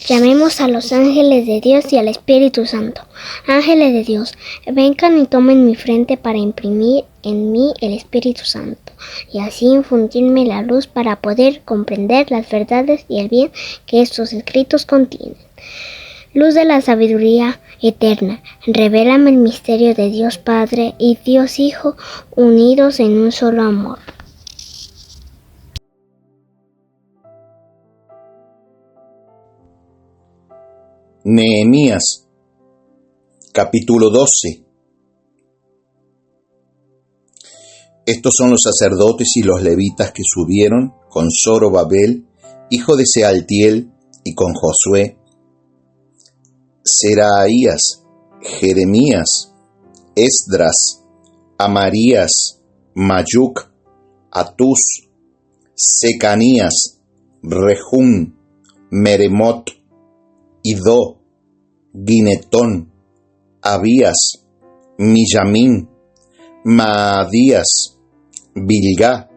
Llamemos a los ángeles de Dios y al Espíritu Santo. Ángeles de Dios, vengan y tomen mi frente para imprimir en mí el Espíritu Santo, y así infundirme la luz para poder comprender las verdades y el bien que estos escritos contienen. Luz de la sabiduría eterna, revélame el misterio de Dios Padre y Dios Hijo, unidos en un solo amor. Nehemías, capítulo 12. Estos son los sacerdotes y los levitas que subieron con Zorobabel, hijo de Sealtiel, y con Josué, Seraías, Jeremías, Esdras, Amarías, Mayuc, Atus, Secanías, Rehum, Meremot, Idó, Ginetón, Abías, Miyamín, Maadías, Bilgá,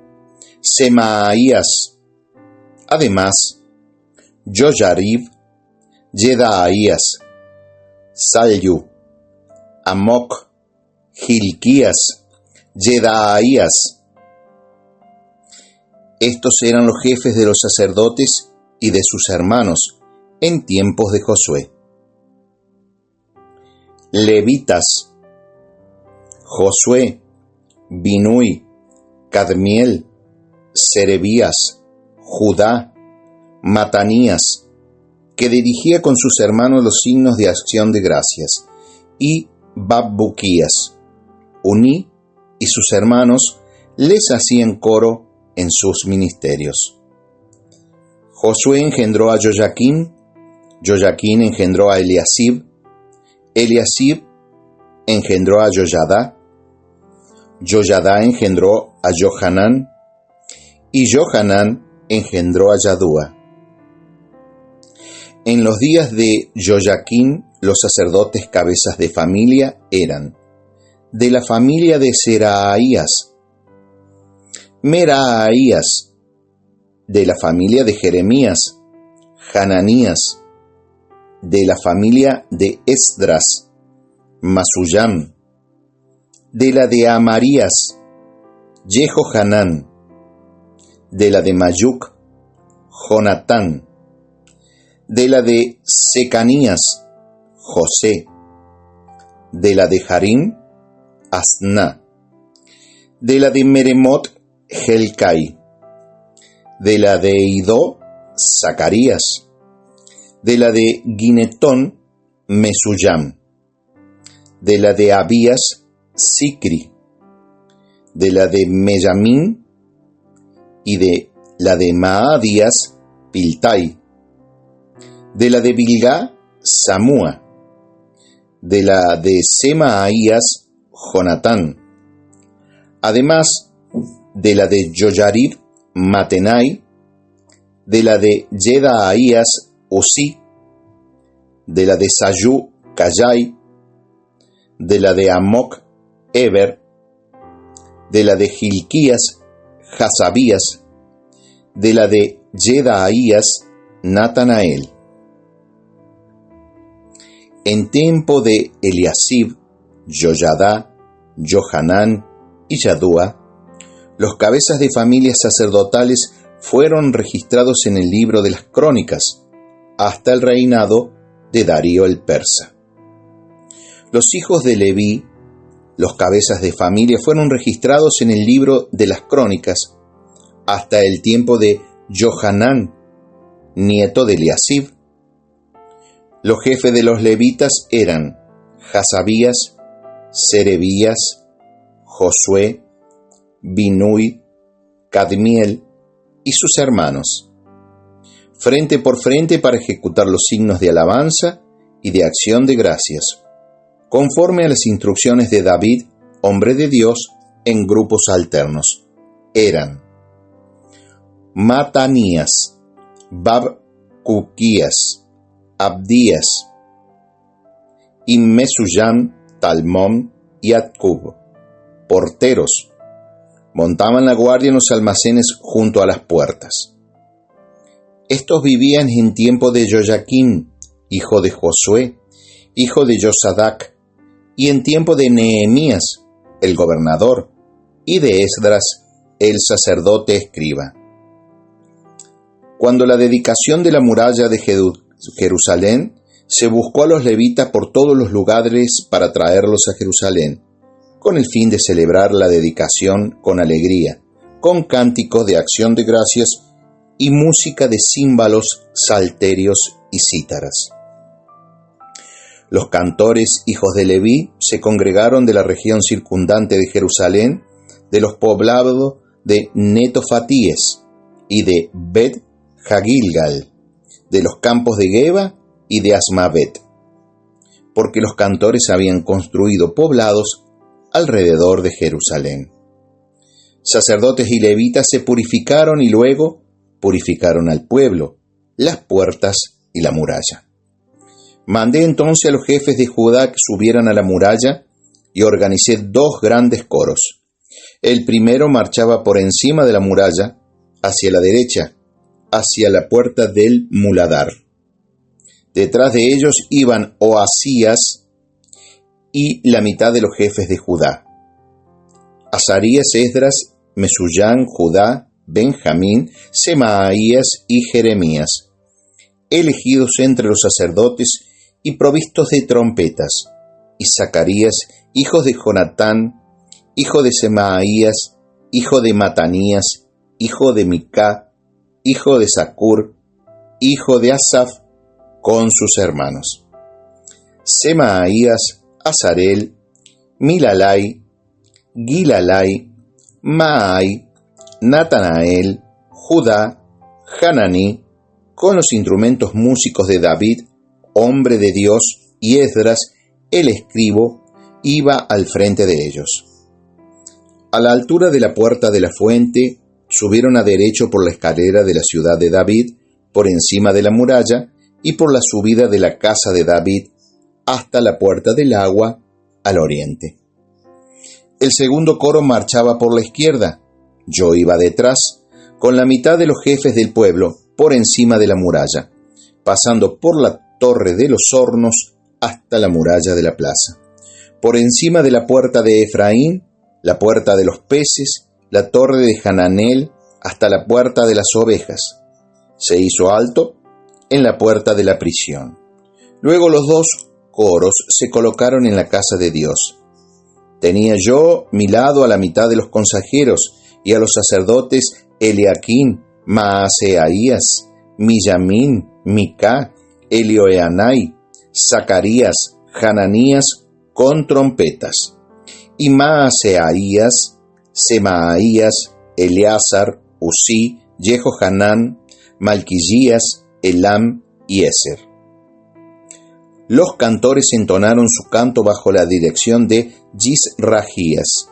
Semaías. Además, Yoyarib, Yedaías, Salyu, Amok, Hilquías, Yedaías. Estos eran los jefes de los sacerdotes y de sus hermanos en tiempos de Josué. Levitas: Josué, Binui, Cadmiel, Serebías, Judá, Matanías, que dirigía con sus hermanos los signos de acción de gracias, y Babbuquías. Uní y sus hermanos les hacían coro en sus ministerios. Josué engendró a Joyaquín, Joyaquín engendró a Eliasib, Eliasib engendró a Joyadá, Joyadá engendró a Johanán, y Johanán engendró a Yadúa. En los días de Joyaquín, los sacerdotes cabezas de familia eran: de la familia de Seraías, Meraías; de la familia de Jeremías, Hananías; de la familia de Esdras, Masuyam; de la de Amarías, Jehohanán; de la de Mayuc, Jonatán; de la de Secanías, José; de la de Harim, Asná; de la de Meremot, Helcai; de la de Idó, Zacarías; de la de Ginetón, Mesuyam; de la de Abías, Sicri; de la de Meyamín, y de la de Maadías, Piltai; de la de Bilgá, Samúa; de la de Semaías, Jonatán; además de la de Yoyarib, Matenai; de la de Yedaías, Usí; de la de Sayú, Callai; de la de Amok, Eber; de la de Hilquías, Hasabías; de la de Yedaías, Natanael. En tiempo de Eliasib, Joyadá, Johanán y Yadúa, los cabezas de familias sacerdotales fueron registrados en el libro de las Crónicas, hasta el reinado de Darío el Persa. Los hijos de Leví, los cabezas de familia, fueron registrados en el libro de las Crónicas, hasta el tiempo de Johanán, nieto de Eliasib. Los jefes de los levitas eran Hasabías, Serebías, Josué, Binui, Cadmiel y sus hermanos, frente por frente para ejecutar los signos de alabanza y de acción de gracias, conforme a las instrucciones de David, hombre de Dios, en grupos alternos. Eran Matanías, Babcuquías, Abdías, y Mesuyam, Talmón y Acub, porteros. Montaban la guardia en los almacenes junto a las puertas. Estos vivían en tiempo de Joyaquín, hijo de Josué, hijo de Josadac, y en tiempo de Nehemías, el gobernador, y de Esdras, el sacerdote escriba. Cuando la dedicación de la muralla de Jerusalén, se buscó a los levitas por todos los lugares para traerlos a Jerusalén, con el fin de celebrar la dedicación con alegría, con cánticos de acción de gracias y música de címbalos, salterios y cítaras. Los cantores hijos de Leví se congregaron de la región circundante de Jerusalén, de los poblados de Netofatíes y de Bet Hagilgal, de los campos de Geba y de Asmavet, porque los cantores habían construido poblados alrededor de Jerusalén. Sacerdotes y levitas se purificaron y luego purificaron al pueblo, las puertas y la muralla. Mandé entonces a los jefes de Judá que subieran a la muralla y organicé 2 grandes coros. El primero marchaba por encima de la muralla, hacia la derecha, hacia la puerta del muladar. Detrás de ellos iban Oasías y la mitad de los jefes de Judá, Azarías, Esdras, Mesuyán, Judá, Benjamín, Semaías y Jeremías, elegidos entre los sacerdotes y provistos de trompetas, y Zacarías, hijo de Jonatán, hijo de Semaías, hijo de Matanías, hijo de Micá, hijo de Zacur, hijo de Asaf, con sus hermanos. Semaías, Azarel, Milalai, Gilalai, Maai, Natanael, Judá, Hananí, con los instrumentos músicos de David, hombre de Dios, y Esdras, el escribo, iba al frente de ellos. A la altura de la puerta de la fuente, subieron a derecho por la escalera de la ciudad de David, por encima de la muralla, y por la subida de la casa de David, hasta la puerta del agua, al oriente. El segundo coro marchaba por la izquierda. Yo iba detrás, con la mitad de los jefes del pueblo, por encima de la muralla, pasando por la torre de los hornos hasta la muralla de la plaza, por encima de la puerta de Efraín, la puerta de los peces, la torre de Hananel, hasta la puerta de las ovejas. Se hizo alto en la puerta de la prisión. Luego los 2 coros se colocaron en la casa de Dios. Tenía yo mi lado a la mitad de los consejeros y a los sacerdotes Eliaquín, Maaseaías, Millamín, Micá, Elioenai, Zacarías, Hananías con trompetas, y Maaseaías, Semaías, Eleazar, Usí, Jehohanán, Malquillías, Elam y Eser. Los cantores entonaron su canto bajo la dirección de Yisrahías.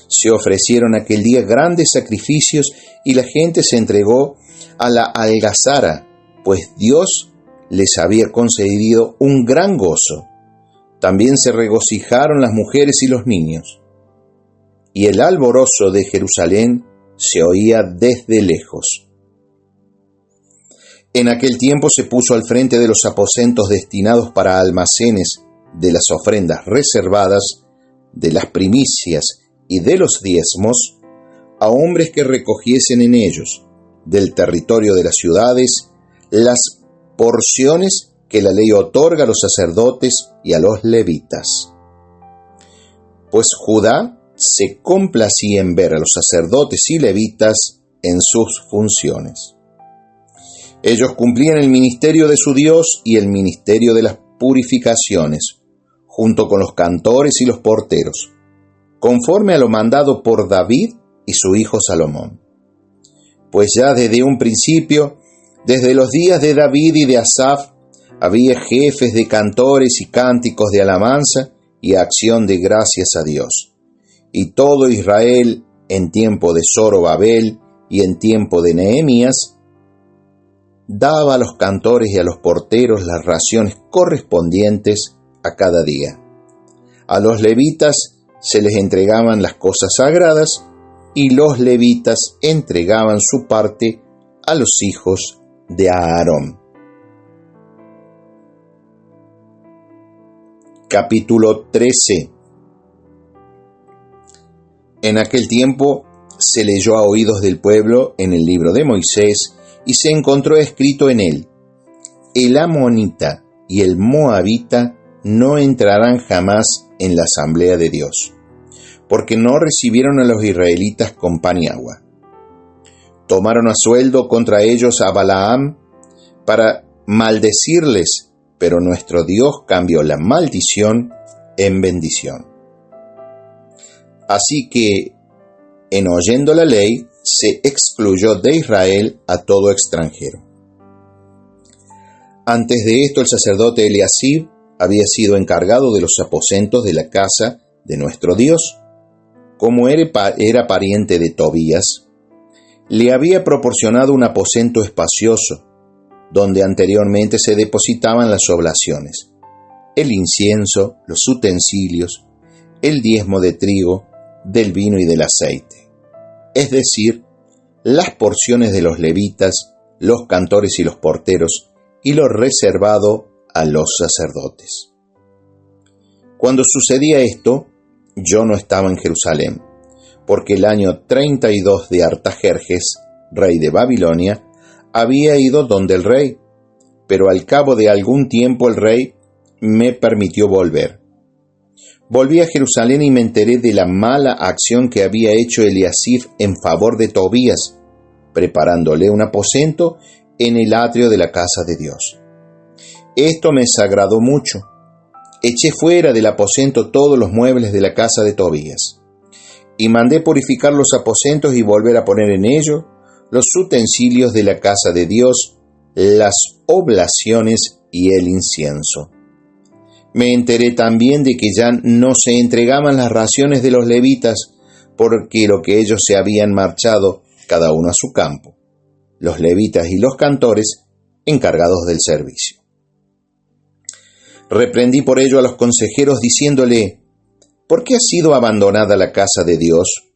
Se ofrecieron aquel día grandes sacrificios y la gente se entregó a la algazara, pues Dios les había concedido un gran gozo. También se regocijaron las mujeres y los niños. Y el alborozo de Jerusalén se oía desde lejos. En aquel tiempo se puso al frente de los aposentos destinados para almacenes de las ofrendas reservadas, de las primicias y de los diezmos, a hombres que recogiesen en ellos, del territorio de las ciudades, las porciones que la ley otorga a los sacerdotes y a los levitas. Pues Judá se complacía en ver a los sacerdotes y levitas en sus funciones. Ellos cumplían el ministerio de su Dios y el ministerio de las purificaciones, junto con los cantores y los porteros, conforme a lo mandado por David y su hijo Salomón. Pues ya desde un principio, desde los días de David y de Asaf, había jefes de cantores y cánticos de alabanza y acción de gracias a Dios. Y todo Israel, en tiempo de Zorobabel y en tiempo de Nehemías, daba a los cantores y a los porteros las raciones correspondientes a cada día. A los levitas se les entregaban las cosas sagradas y los levitas entregaban su parte a los hijos de Aarón. Capítulo 13. En aquel tiempo se leyó a oídos del pueblo en el libro de Moisés, y se encontró escrito en él: el amonita y el moabita no entrarán jamás en la asamblea de Dios, porque no recibieron a los israelitas con pan y agua. Tomaron a sueldo contra ellos a Balaam para maldecirles, pero nuestro Dios cambió la maldición en bendición. Así que, en oyendo la ley, se excluyó de Israel a todo extranjero. Antes de esto, el sacerdote Eliasib había sido encargado de los aposentos de la casa de nuestro Dios. Como era pariente de Tobías, le había proporcionado un aposento espacioso, donde anteriormente se depositaban las oblaciones, el incienso, los utensilios, el diezmo de trigo, del vino y del aceite, es decir, las porciones de los levitas, los cantores y los porteros, y lo reservado a los sacerdotes. Cuando sucedía esto, yo no estaba en Jerusalén, porque el año 32 de Artajerjes, rey de Babilonia, había ido donde el rey, pero al cabo de algún tiempo el rey me permitió volver. Volví a Jerusalén y me enteré de la mala acción que había hecho Eliasib en favor de Tobías, preparándole un aposento en el atrio de la casa de Dios. Esto me desagradó mucho. Eché fuera del aposento todos los muebles de la casa de Tobías, y mandé purificar los aposentos y volver a poner en ellos los utensilios de la casa de Dios, las oblaciones y el incienso. Me enteré también de que ya no se entregaban las raciones de los levitas, porque lo que ellos se habían marchado cada uno a su campo, los levitas y los cantores encargados del servicio. Reprendí por ello a los consejeros diciéndole: ¿por qué ha sido abandonada la casa de Dios?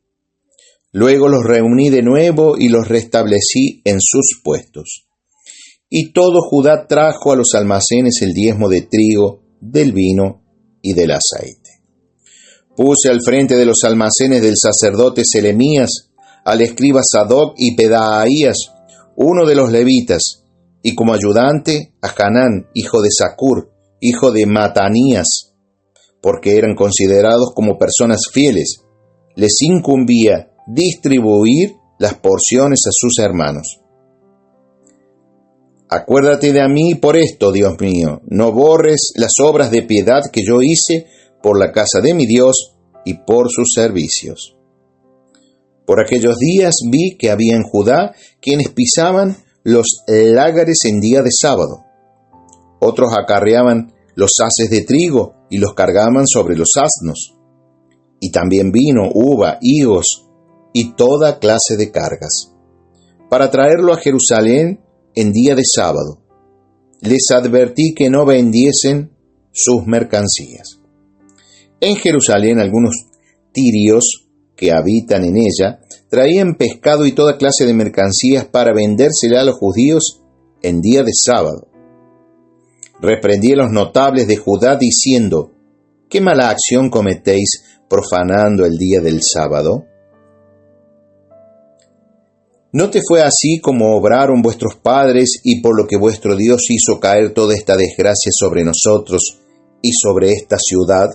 Luego los reuní de nuevo y los restablecí en sus puestos. Y todo Judá trajo a los almacenes el diezmo de trigo, del vino y del aceite. Puse al frente de los almacenes del sacerdote Selemías, al escriba Sadoc y Pedaías, uno de los levitas, y como ayudante a Hanán, hijo de Zacur, hijo de Matanías, porque eran considerados como personas fieles. Les incumbía distribuir las porciones a sus hermanos. Acuérdate de mí por esto, Dios mío, no borres las obras de piedad que yo hice por la casa de mi Dios y por sus servicios. Por aquellos días vi que había en Judá quienes pisaban los lágares en día de sábado. Otros acarreaban los haces de trigo y los cargaban sobre los asnos, y también vino, uva, higos y toda clase de cargas, para traerlo a Jerusalén en día de sábado. Les advertí que no vendiesen sus mercancías. En Jerusalén algunos tirios que habitan en ella traían pescado y toda clase de mercancías para vendérsela a los judíos en día de sábado. Reprendí a los notables de Judá diciendo: ¿qué mala acción cometéis profanando el día del sábado? ¿No te fue así como obraron vuestros padres, y por lo que vuestro Dios hizo caer toda esta desgracia sobre nosotros y sobre esta ciudad?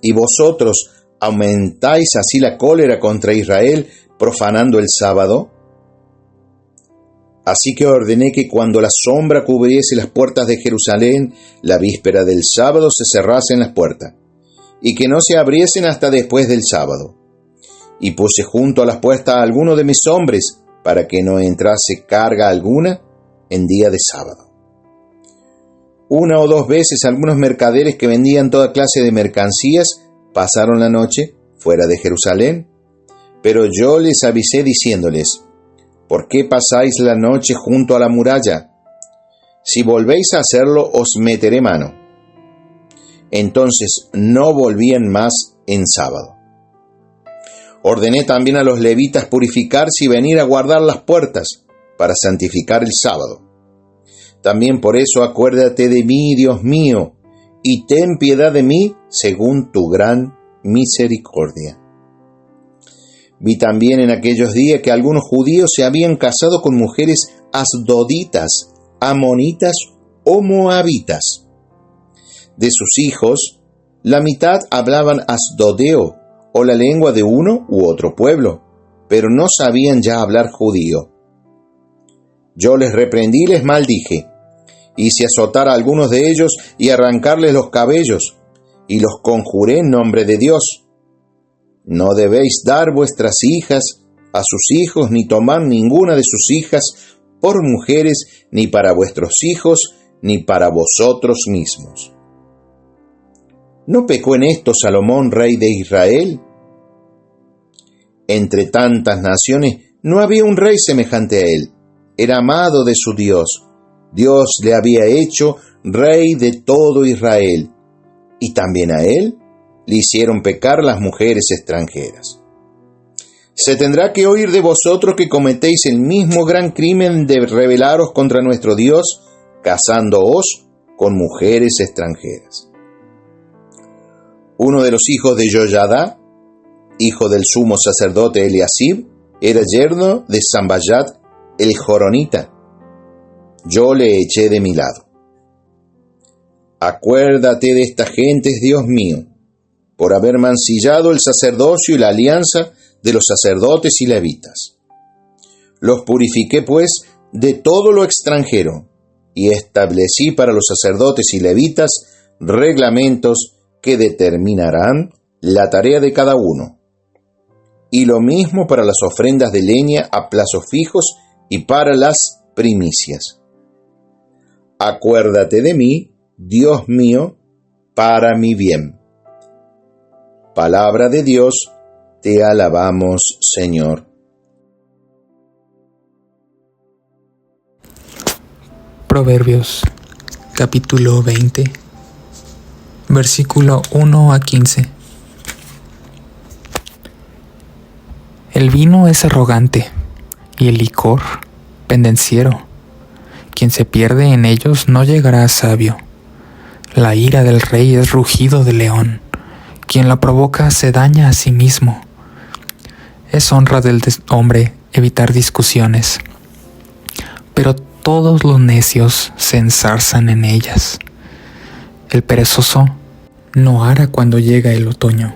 ¿Y vosotros aumentáis así la cólera contra Israel, profanando el sábado? Así que ordené que cuando la sombra cubriese las puertas de Jerusalén, la víspera del sábado se cerrasen las puertas, y que no se abriesen hasta después del sábado. Y puse junto a las puertas a alguno de mis hombres, para que no entrase carga alguna en día de sábado. Una o dos veces algunos mercaderes que vendían toda clase de mercancías pasaron la noche fuera de Jerusalén, pero yo les avisé diciéndoles: ¿por qué pasáis la noche junto a la muralla? Si volvéis a hacerlo, os meteré mano. Entonces no volvían más en sábado. Ordené también a los levitas purificarse y venir a guardar las puertas, para santificar el sábado. También por eso acuérdate de mí, Dios mío, y ten piedad de mí según tu gran misericordia. Vi también en aquellos días que algunos judíos se habían casado con mujeres asdoditas, amonitas o moabitas. De sus hijos, la mitad hablaban asdodeo, o la lengua de uno u otro pueblo, pero no sabían ya hablar judío. Yo les reprendí y les maldije. Hice azotar a algunos de ellos y arrancarles los cabellos, y los conjuré en nombre de Dios. No debéis dar vuestras hijas a sus hijos, ni tomar ninguna de sus hijas por mujeres, ni para vuestros hijos, ni para vosotros mismos. ¿No pecó en esto Salomón, rey de Israel? Entre tantas naciones no había un rey semejante a él. Era amado de su Dios. Dios le había hecho rey de todo Israel. Y también a él le hicieron pecar las mujeres extranjeras. Se tendrá que oír de vosotros que cometéis el mismo gran crimen de rebelaros contra nuestro Dios, casándoos con mujeres extranjeras. Uno de los hijos de Joyadá, hijo del sumo sacerdote Eliasib, era yerno de Samballat el Joronita. Yo le eché de mi lado. Acuérdate de estas gentes, Dios mío, por haber mancillado el sacerdocio y la alianza de los sacerdotes y levitas. Los purifiqué, pues, de todo lo extranjero, y establecí para los sacerdotes y levitas reglamentos que determinarán la tarea de cada uno, y lo mismo para las ofrendas de leña a plazos fijos y para las primicias. Acuérdate de mí, Dios mío, para mi bien. Palabra de Dios, te alabamos, Señor. Proverbios, capítulo 20, versículo 1 a 15. El vino es arrogante y el licor pendenciero. Quien se pierde en ellos no llegará a sabio. La ira del rey es rugido de león. Quien la provoca se daña a sí mismo. Es honra del hombre evitar discusiones, pero todos los necios se enzarzan en ellas. El perezoso no ara cuando llega el otoño,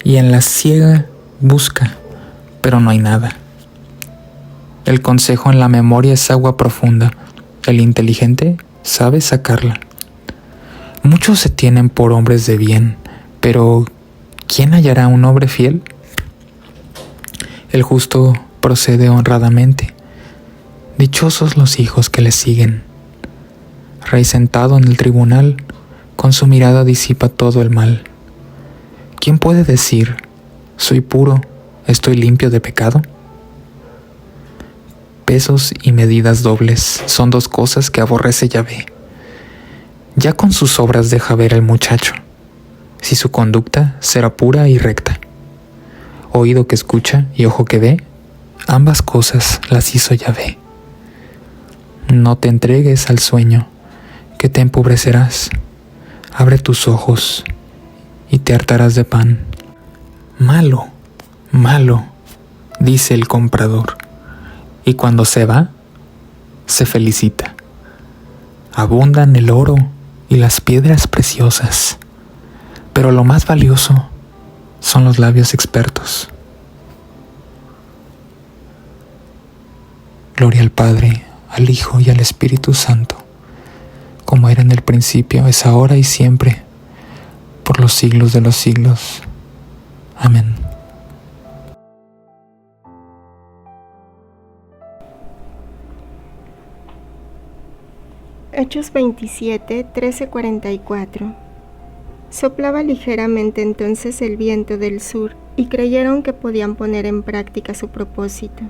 y en la siega busca, pero no hay nada. El consejo en la memoria es agua profunda. El inteligente sabe sacarla. Muchos se tienen por hombres de bien, pero ¿quién hallará un hombre fiel? El justo procede honradamente. Dichosos los hijos que le siguen. Rey sentado en el tribunal, con su mirada disipa todo el mal. ¿Quién puede decir, soy puro, estoy limpio de pecado? Pesos y medidas dobles son dos cosas que aborrece Yahvé. Ya con sus obras deja ver el muchacho, si su conducta será pura y recta. Oído que escucha y ojo que ve, ambas cosas las hizo Yahvé. No te entregues al sueño, que te empobrecerás. Abre tus ojos y te hartarás de pan. Malo, malo, dice el comprador, y cuando se va, se felicita. Abundan el oro y las piedras preciosas, pero lo más valioso son los labios expertos. Gloria al Padre, al Hijo y al Espíritu Santo, como era en el principio, es ahora y siempre, por los siglos de los siglos. Amén. Hechos 27, 13-44. Soplaba ligeramente entonces el viento del sur y creyeron que podían poner en práctica su propósito.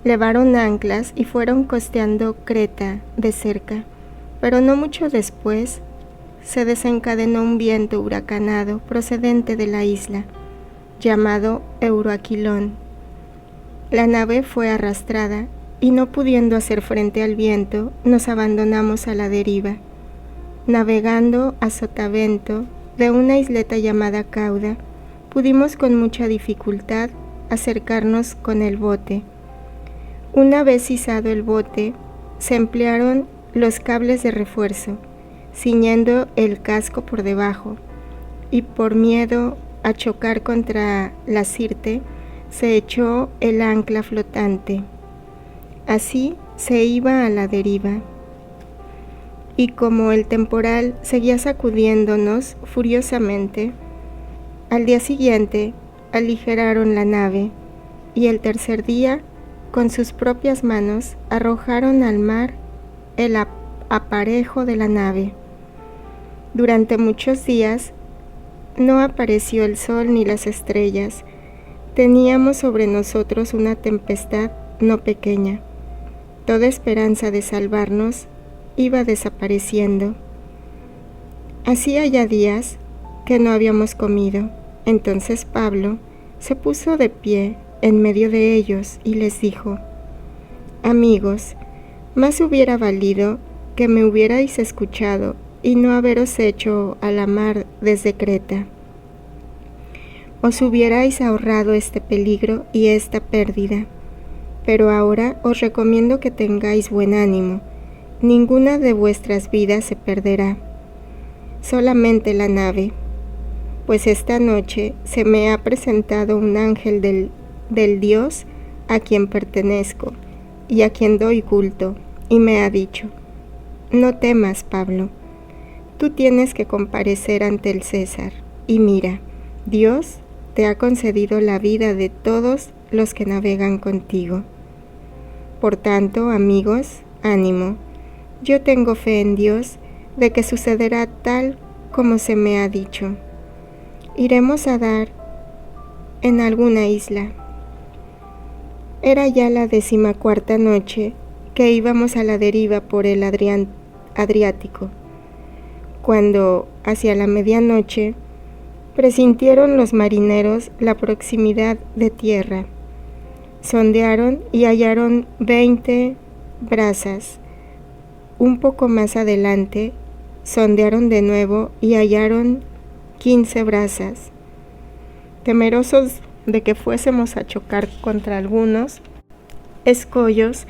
Levaron anclas y fueron costeando Creta de cerca, pero no mucho después se desencadenó un viento huracanado procedente de la isla, llamado Euroaquilón. La nave fue arrastrada y no pudiendo hacer frente al viento, nos abandonamos a la deriva. Navegando a sotavento de una isleta llamada Cauda, pudimos con mucha dificultad acercarnos con el bote. Una vez izado el bote, se emplearon los cables de refuerzo, ciñendo el casco por debajo, y por miedo a chocar contra la sirte, se echó el ancla flotante. Así se iba a la deriva. Y como el temporal seguía sacudiéndonos furiosamente, al día siguiente aligeraron la nave, y el tercer día, con sus propias manos, arrojaron al mar el aparejo de la nave. Durante muchos días no apareció el sol ni las estrellas. Teníamos sobre nosotros una tempestad no pequeña. Toda esperanza de salvarnos iba desapareciendo. Hacía ya días que no habíamos comido. Entonces Pablo se puso de pie en medio de ellos y les dijo: Amigos, más hubiera valido que me hubierais escuchado y no haberos hecho a la mar desde Creta. Os hubierais ahorrado este peligro y esta pérdida. Pero ahora os recomiendo que tengáis buen ánimo. Ninguna de vuestras vidas se perderá, solamente la nave. Pues esta noche se me ha presentado un ángel del Dios a quien pertenezco y a quien doy culto, y me ha dicho: No temas, Pablo, tú tienes que comparecer ante el César, y mira, Dios te ha concedido la vida de todos los que navegan contigo. Por tanto, amigos, ánimo, yo tengo fe en Dios de que sucederá tal como se me ha dicho. Iremos a dar en alguna isla. Era ya la 14ª noche que íbamos a la deriva por el Adriático, cuando, hacia la medianoche, presintieron los marineros la proximidad de tierra. Sondearon y hallaron 20 brazas. Un poco más adelante, sondearon de nuevo y hallaron 15 brazas. Temerosos de que fuésemos a chocar contra algunos escollos,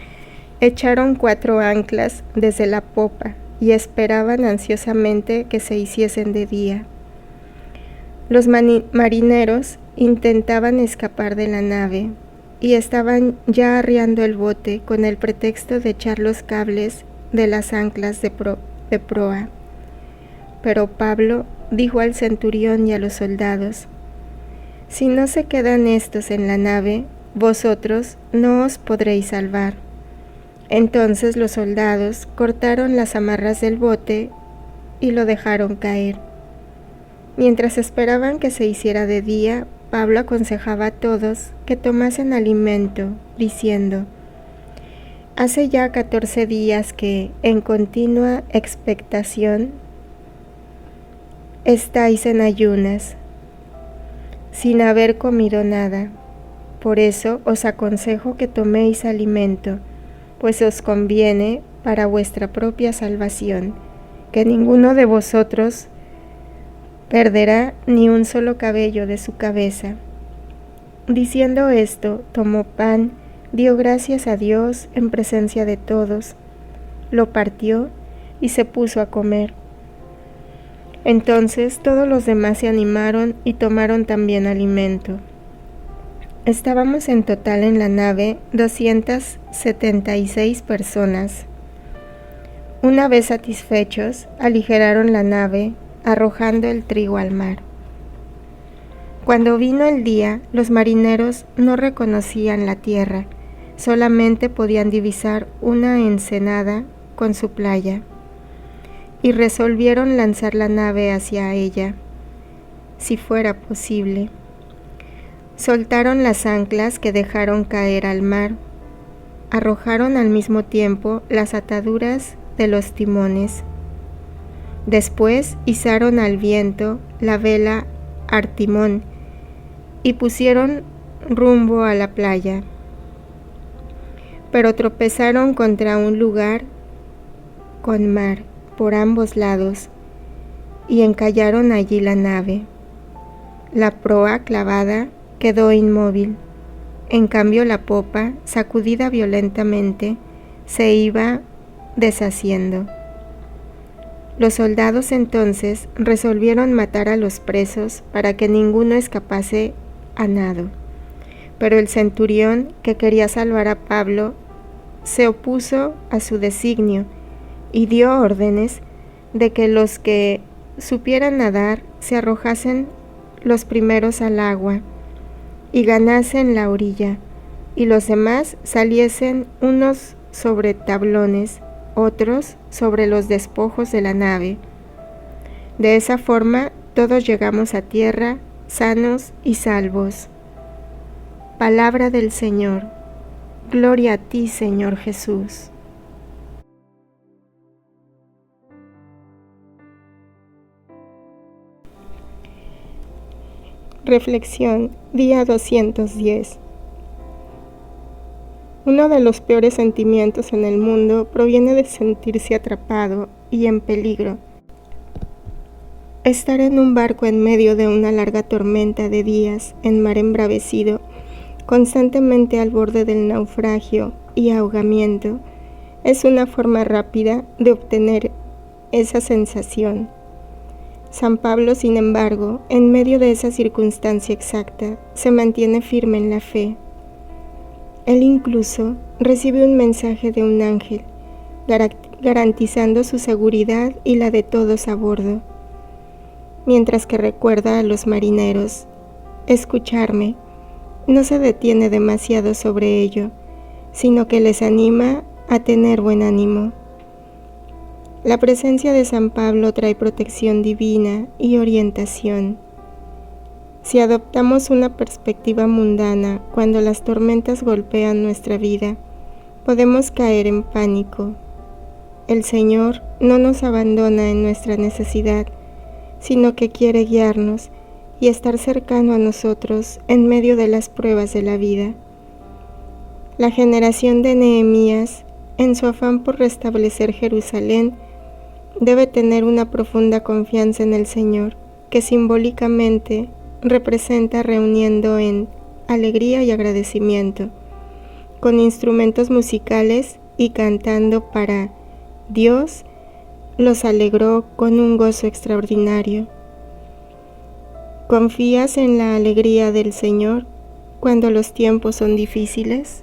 echaron 4 anclas desde la popa y esperaban ansiosamente que se hiciesen de día. Los marineros intentaban escapar de la nave y estaban ya arriando el bote con el pretexto de echar los cables de las anclas de proa. Pero Pablo dijo al centurión y a los soldados: Si no se quedan estos en la nave, vosotros no os podréis salvar. Entonces los soldados cortaron las amarras del bote y lo dejaron caer. Mientras esperaban que se hiciera de día, Pablo aconsejaba a todos que tomasen alimento, diciendo: Hace ya 14 días que, en continua expectación, estáis en ayunas, sin haber comido nada. Por eso os aconsejo que toméis alimento, pues os conviene para vuestra propia salvación, que ninguno de vosotros perderá ni un solo cabello de su cabeza. Diciendo esto, tomó pan, dio gracias a Dios en presencia de todos, lo partió y se puso a comer. Entonces todos los demás se animaron y tomaron también alimento. Estábamos en total en la nave 276 personas. Una vez satisfechos, aligeraron la nave, arrojando el trigo al mar. Cuando vino el día, los marineros no reconocían la tierra, solamente podían divisar una ensenada con su playa, y resolvieron lanzar la nave hacia ella, si fuera posible. Soltaron las anclas que dejaron caer al mar, arrojaron al mismo tiempo las ataduras de los timones. Después izaron al viento la vela Artimón y pusieron rumbo a la playa. pero tropezaron contra un lugar con mar por ambos lados y encallaron allí la nave. La proa clavada quedó inmóvil. En cambio la popa, sacudida violentamente, se iba deshaciendo. Los soldados entonces resolvieron matar a los presos para que ninguno escapase a nado. Pero el centurión, que quería salvar a Pablo, se opuso a su designio y dio órdenes de que los que supieran nadar se arrojasen los primeros al agua y ganasen la orilla, y los demás saliesen unos sobre tablones, otros sobre los despojos de la nave. De esa forma todos llegamos a tierra sanos y salvos. Palabra del Señor. Gloria a ti, Señor Jesús. Reflexión, día 210. Uno de los peores sentimientos en el mundo proviene de sentirse atrapado y en peligro. Estar en un barco en medio de una larga tormenta de días, en mar embravecido, constantemente al borde del naufragio y ahogamiento, es una forma rápida de obtener esa sensación. San Pablo, sin embargo, en medio de esa circunstancia exacta, se mantiene firme en la fe. Él incluso recibe un mensaje de un ángel, garantizando su seguridad y la de todos a bordo, mientras que recuerda a los marineros: escucharme. No se detiene demasiado sobre ello, sino que les anima a tener buen ánimo. La presencia de San Pablo trae protección divina y orientación. Si adoptamos una perspectiva mundana cuando las tormentas golpean nuestra vida, podemos caer en pánico. El Señor no nos abandona en nuestra necesidad, sino que quiere guiarnos y estar cercano a nosotros en medio de las pruebas de la vida. La generación de Nehemías, en su afán por restablecer Jerusalén, debe tener una profunda confianza en el Señor, que simbólicamente representa reuniendo en alegría y agradecimiento, con instrumentos musicales y cantando para Dios, los alegró con un gozo extraordinario. ¿Confías en la alegría del Señor cuando los tiempos son difíciles?